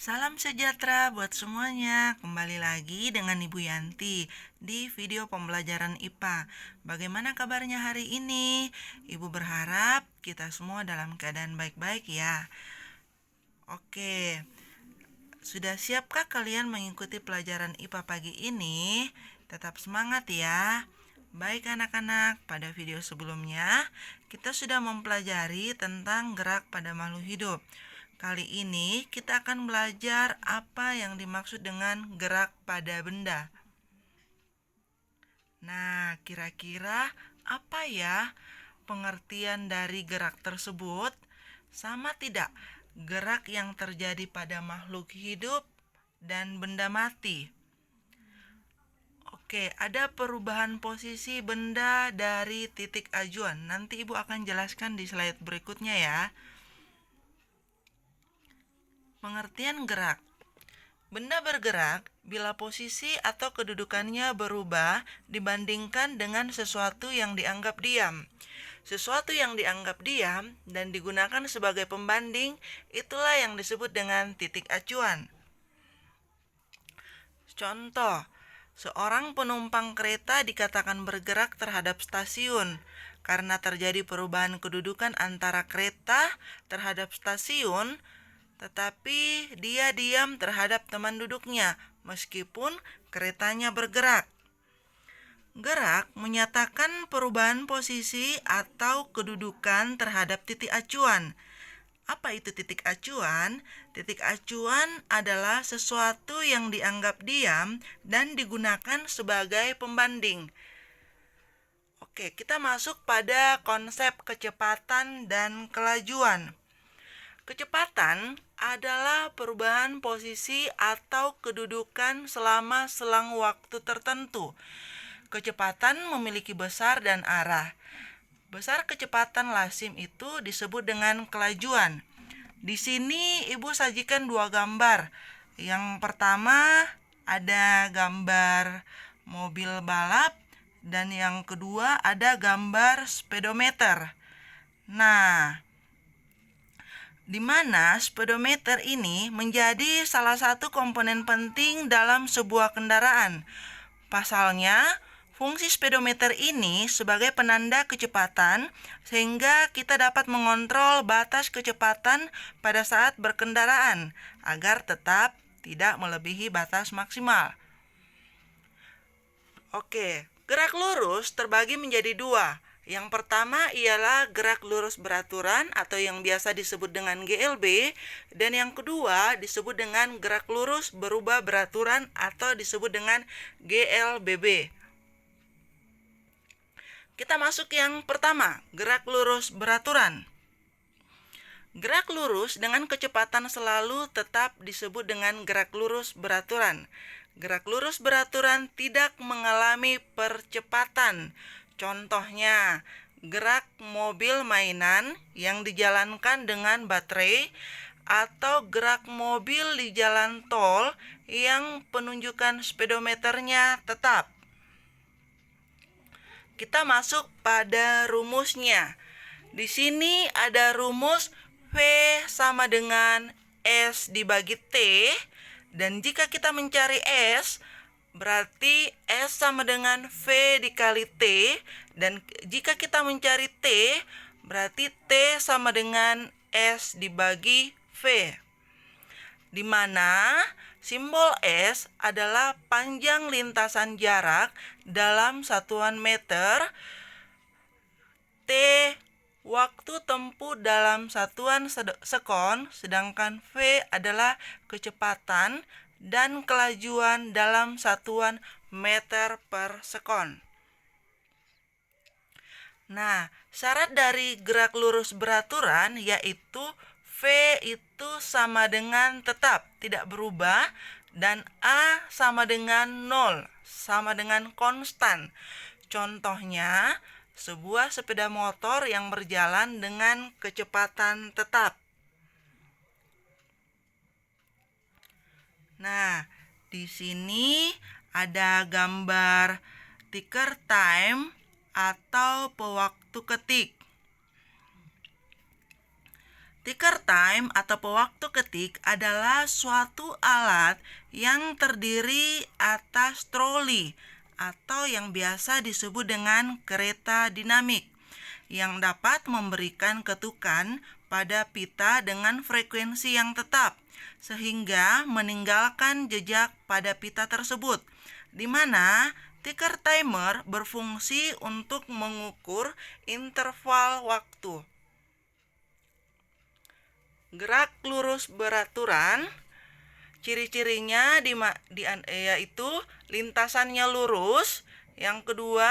Salam sejahtera buat semuanya. Kembali lagi dengan Ibu Yanti di video pembelajaran IPA. Bagaimana kabarnya hari ini? Ibu berharap kita semua dalam keadaan baik-baik ya. Oke, sudah siapkah kalian mengikuti pelajaran IPA pagi ini? Tetap semangat ya. Baik anak-anak, pada video sebelumnya kita sudah mempelajari tentang gerak pada makhluk hidup. Kali ini kita akan belajar apa yang dimaksud dengan gerak pada benda. Nah, kira-kira apa ya pengertian dari gerak tersebut? Sama tidak gerak yang terjadi pada makhluk hidup dan benda mati? Oke, ada perubahan posisi benda dari titik ajuan. Nanti Ibu akan jelaskan di slide berikutnya ya. Pengertian gerak. Benda bergerak bila posisi atau kedudukannya berubah dibandingkan dengan sesuatu yang dianggap diam. Sesuatu yang dianggap diam dan digunakan sebagai pembanding itulah yang disebut dengan titik acuan. Contoh, seorang penumpang kereta dikatakan bergerak terhadap stasiun karena terjadi perubahan kedudukan antara kereta terhadap stasiun, tetapi dia diam terhadap teman duduknya meskipun keretanya bergerak. Gerak menyatakan perubahan posisi atau kedudukan terhadap titik acuan. Apa itu titik acuan? Titik acuan adalah sesuatu yang dianggap diam dan digunakan sebagai pembanding. Oke, kita masuk pada konsep kecepatan dan kelajuan. Kecepatan adalah perubahan posisi atau kedudukan selama selang waktu tertentu. Kecepatan memiliki besar dan arah. Besar kecepatan lazim itu disebut dengan kelajuan. Di sini Ibu sajikan dua gambar. Yang pertama ada gambar mobil balap dan yang kedua ada gambar speedometer. Nah, di mana speedometer ini menjadi salah satu komponen penting dalam sebuah kendaraan. Pasalnya, fungsi speedometer ini sebagai penanda kecepatan sehingga kita dapat mengontrol batas kecepatan pada saat berkendaraan agar tetap tidak melebihi batas maksimal. Oke, gerak lurus terbagi menjadi dua. Yang pertama ialah gerak lurus beraturan atau yang biasa disebut dengan GLB, dan yang kedua disebut dengan gerak lurus berubah beraturan atau disebut dengan GLBB. Kita masuk yang pertama, gerak lurus beraturan. Gerak lurus dengan kecepatan selalu tetap disebut dengan gerak lurus beraturan. Gerak lurus beraturan tidak mengalami percepatan. Contohnya, gerak mobil mainan yang dijalankan dengan baterai atau gerak mobil di jalan tol yang penunjukan speedometernya tetap. Kita masuk pada rumusnya. Di sini ada rumus V sama dengan S dibagi T, dan jika kita mencari S, berarti S sama dengan V dikali T, dan jika kita mencari T, berarti T sama dengan S dibagi V. Di mana simbol S adalah panjang lintasan jarak dalam satuan meter, T waktu tempuh dalam satuan sekon, sedangkan V adalah kecepatan dan kelajuan dalam satuan meter per sekon. Nah, syarat dari gerak lurus beraturan yaitu V itu sama dengan tetap, tidak berubah, dan A sama dengan 0, sama dengan konstan. Contohnya, sebuah sepeda motor yang berjalan dengan kecepatan tetap. Nah, di sini ada gambar ticker time atau pewaktu ketik. Ticker time atau pewaktu ketik adalah suatu alat yang terdiri atas troli atau yang biasa disebut dengan kereta dinamik yang dapat memberikan ketukan pada pita dengan frekuensi yang tetap sehingga meninggalkan jejak pada pita tersebut, di mana ticker timer berfungsi untuk mengukur interval waktu. Gerak lurus beraturan, ciri-cirinya yaitu lintasannya lurus, yang kedua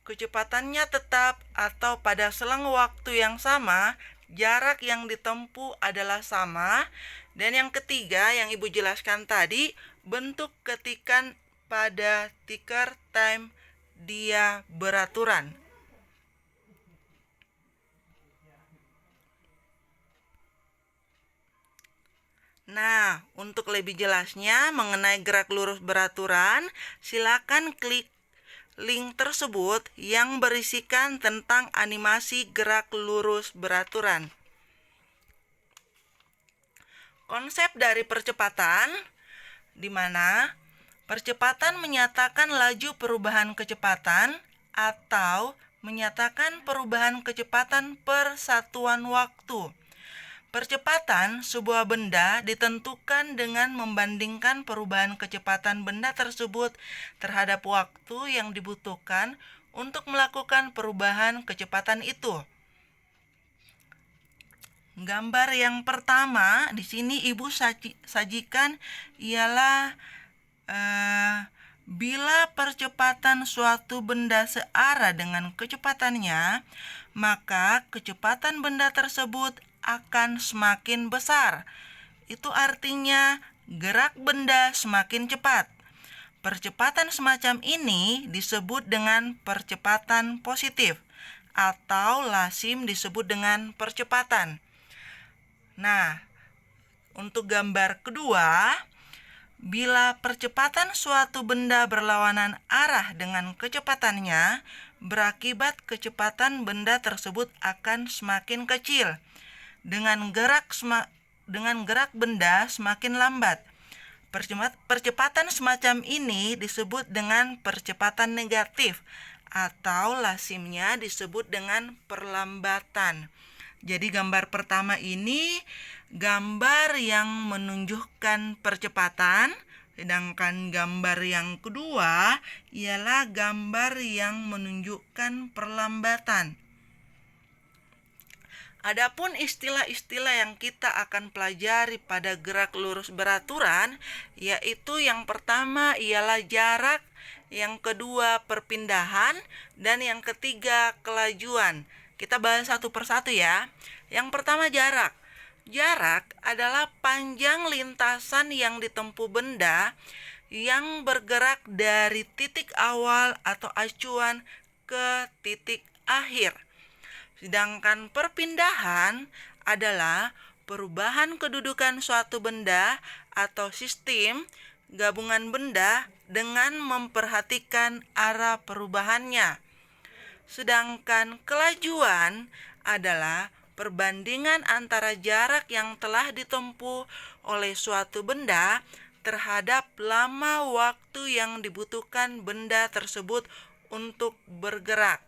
kecepatannya tetap atau pada selang waktu yang sama, jarak yang ditempuh adalah sama, dan yang ketiga yang Ibu jelaskan tadi, bentuk ketikan pada ticker time dia beraturan. Nah, untuk lebih jelasnya mengenai gerak lurus beraturan, silakan klik link tersebut yang berisikan tentang animasi gerak lurus beraturan. Konsep dari percepatan, di mana percepatan menyatakan laju perubahan kecepatan atau menyatakan perubahan kecepatan per satuan waktu. Percepatan sebuah benda ditentukan dengan membandingkan perubahan kecepatan benda tersebut terhadap waktu yang dibutuhkan untuk melakukan perubahan kecepatan itu. Gambar yang pertama di sini Ibu sajikan ialah bila percepatan suatu benda searah dengan kecepatannya, maka kecepatan benda tersebut akan semakin besar. Itu artinya gerak benda semakin cepat. Percepatan semacam ini disebut dengan percepatan positif atau lazim disebut dengan percepatan. Nah, untuk gambar kedua, bila percepatan suatu benda berlawanan arah dengan kecepatannya, berakibat kecepatan benda tersebut akan semakin kecil. Dengan gerak benda semakin lambat. Percepatan semacam ini disebut dengan percepatan negatif atau lazimnya disebut dengan perlambatan. Jadi gambar pertama ini gambar yang menunjukkan percepatan, sedangkan gambar yang kedua ialah gambar yang menunjukkan perlambatan. Adapun istilah-istilah yang kita akan pelajari pada gerak lurus beraturan, yaitu yang pertama ialah jarak, yang kedua perpindahan, dan yang ketiga kelajuan. Kita bahas satu persatu ya. Yang pertama jarak. Jarak adalah panjang lintasan yang ditempuh benda yang bergerak dari titik awal atau acuan ke titik akhir. Sedangkan perpindahan adalah perubahan kedudukan suatu benda atau sistem gabungan benda dengan memperhatikan arah perubahannya. Sedangkan kelajuan adalah perbandingan antara jarak yang telah ditempuh oleh suatu benda terhadap lama waktu yang dibutuhkan benda tersebut untuk bergerak.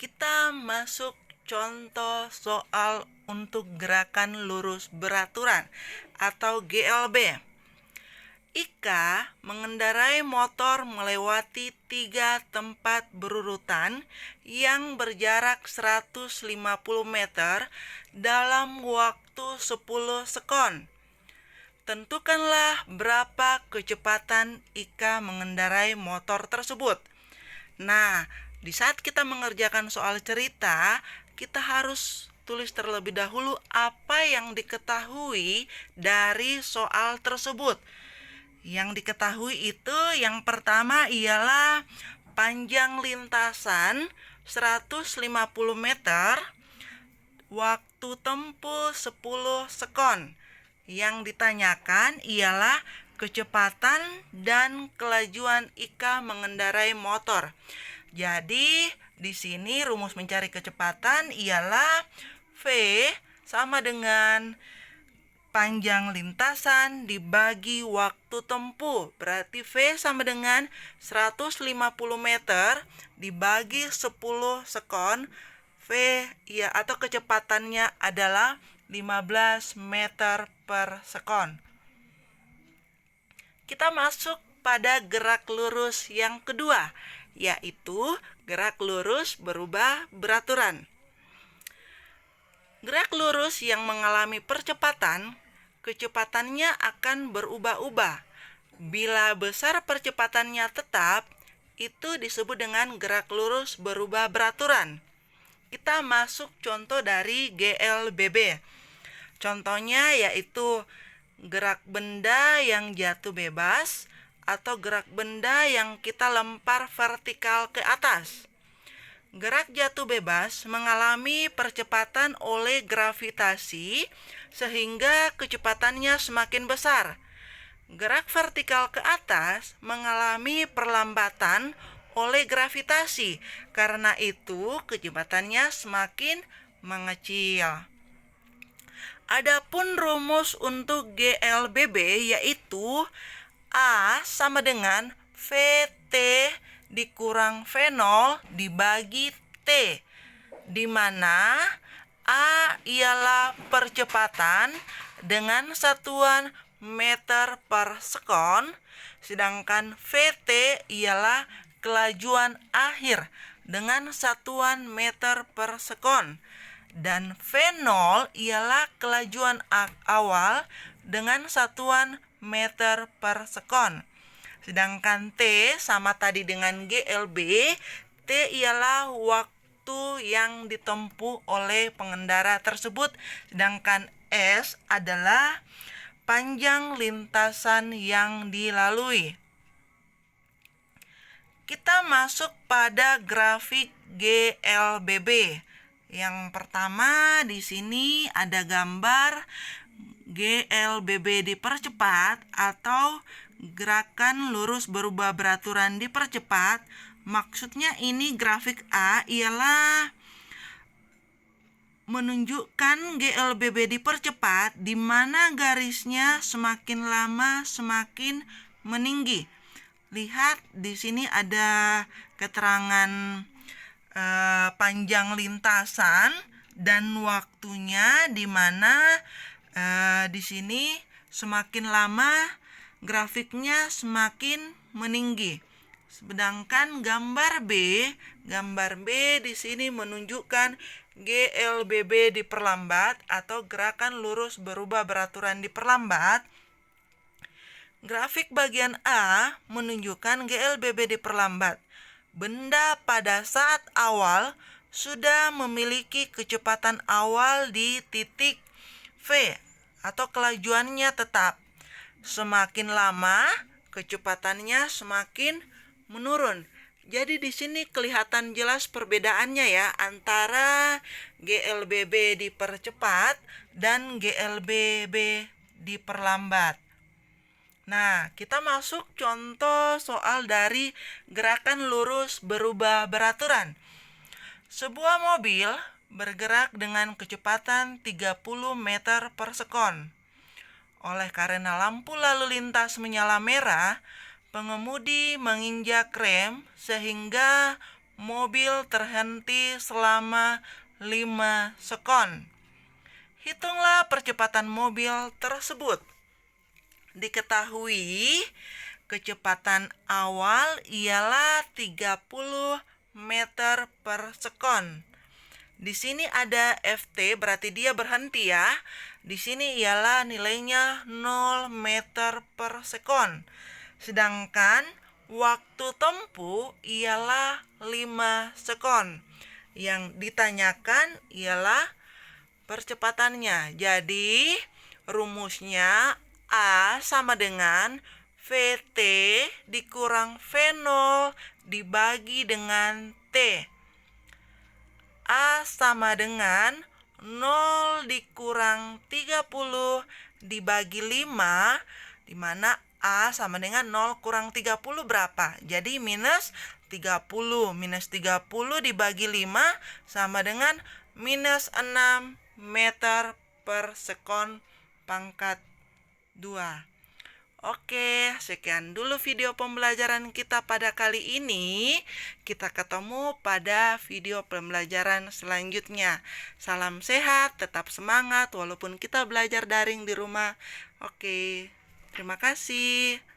Kita masuk contoh soal untuk gerakan lurus beraturan atau GLB. Ika mengendarai motor melewati 3 tempat berurutan yang berjarak 150 meter dalam waktu 10 sekon. Tentukanlah berapa kecepatan Ika mengendarai motor tersebut. Nah, di saat kita mengerjakan soal cerita, kita harus tulis terlebih dahulu apa yang diketahui dari soal tersebut. Yang diketahui itu yang pertama ialah panjang lintasan 150 meter, waktu tempuh 10 sekon. Yang ditanyakan ialah kecepatan dan kelajuan Ika mengendarai motor. Jadi, di sini rumus mencari kecepatan ialah V sama dengan panjang lintasan dibagi waktu tempuh. Berarti V sama dengan 150 meter dibagi 10 sekon. V ya atau kecepatannya adalah 15 meter per sekon. Kita masuk pada gerak lurus yang kedua, yaitu gerak lurus berubah beraturan. Gerak lurus yang mengalami percepatan, kecepatannya akan berubah-ubah. Bila besar percepatannya tetap, itu disebut dengan gerak lurus berubah beraturan. Kita masuk contoh dari GLBB. Contohnya yaitu gerak benda yang jatuh bebas atau gerak benda yang kita lempar vertikal ke atas. Gerak jatuh bebas mengalami percepatan oleh gravitasi sehingga kecepatannya semakin besar. Gerak vertikal ke atas mengalami perlambatan oleh gravitasi, karena itu kecepatannya semakin mengecil. Adapun rumus untuk GLBB yaitu A sama dengan VT dikurang V0 dibagi T, di mana A ialah percepatan dengan satuan meter per sekon, sedangkan VT ialah kelajuan akhir dengan satuan meter per sekon, dan V0 ialah kelajuan awal dengan satuan meter per sekon. Sedangkan T sama tadi dengan GLB, T ialah waktu yang ditempuh oleh pengendara tersebut, sedangkan S adalah panjang lintasan yang dilalui. Kita masuk pada grafik GLBB. Yang pertama di sini ada gambar GLBB dipercepat atau gerakan lurus berubah beraturan dipercepat. Maksudnya ini grafik A ialah menunjukkan GLBB dipercepat di mana garisnya semakin lama semakin meninggi. Lihat di sini ada keterangan panjang lintasan dan waktunya, di mana di sini semakin lama grafiknya semakin meninggi. Sedangkan gambar B di sini menunjukkan GLBB diperlambat atau gerakan lurus berubah beraturan diperlambat. Grafik bagian A menunjukkan GLBB diperlambat. Benda pada saat awal sudah memiliki kecepatan awal di titik V atau kelajuannya tetap. Semakin lama, kecepatannya semakin menurun. Jadi di sini kelihatan jelas perbedaannya ya antara GLBB dipercepat dan GLBB diperlambat. Nah, kita masuk contoh soal dari gerakan lurus berubah beraturan. Sebuah mobil bergerak dengan kecepatan 30 meter per sekon. Oleh karena lampu lalu lintas menyala merah, pengemudi menginjak rem sehingga mobil terhenti selama 5 sekon. Hitunglah percepatan mobil tersebut. Diketahui kecepatan awal ialah 30 meter per sekon. Di sini ada FT, berarti dia berhenti ya. Di sini ialah nilainya 0 meter per sekon. Sedangkan waktu tempuh ialah 5 sekon. Yang ditanyakan ialah percepatannya. Jadi rumusnya A sama dengan VT dikurang V0 dibagi dengan T. A sama dengan 0 dikurang 30 dibagi 5, di mana A sama dengan 0 kurang 30 berapa? Jadi minus 30. Minus 30 dibagi 5 sama dengan minus 6 meter per sekon pangkat 2. Oke, sekian dulu video pembelajaran kita pada kali ini. Kita ketemu pada video pembelajaran selanjutnya. Salam sehat, tetap semangat walaupun kita belajar daring di rumah. Oke, terima kasih.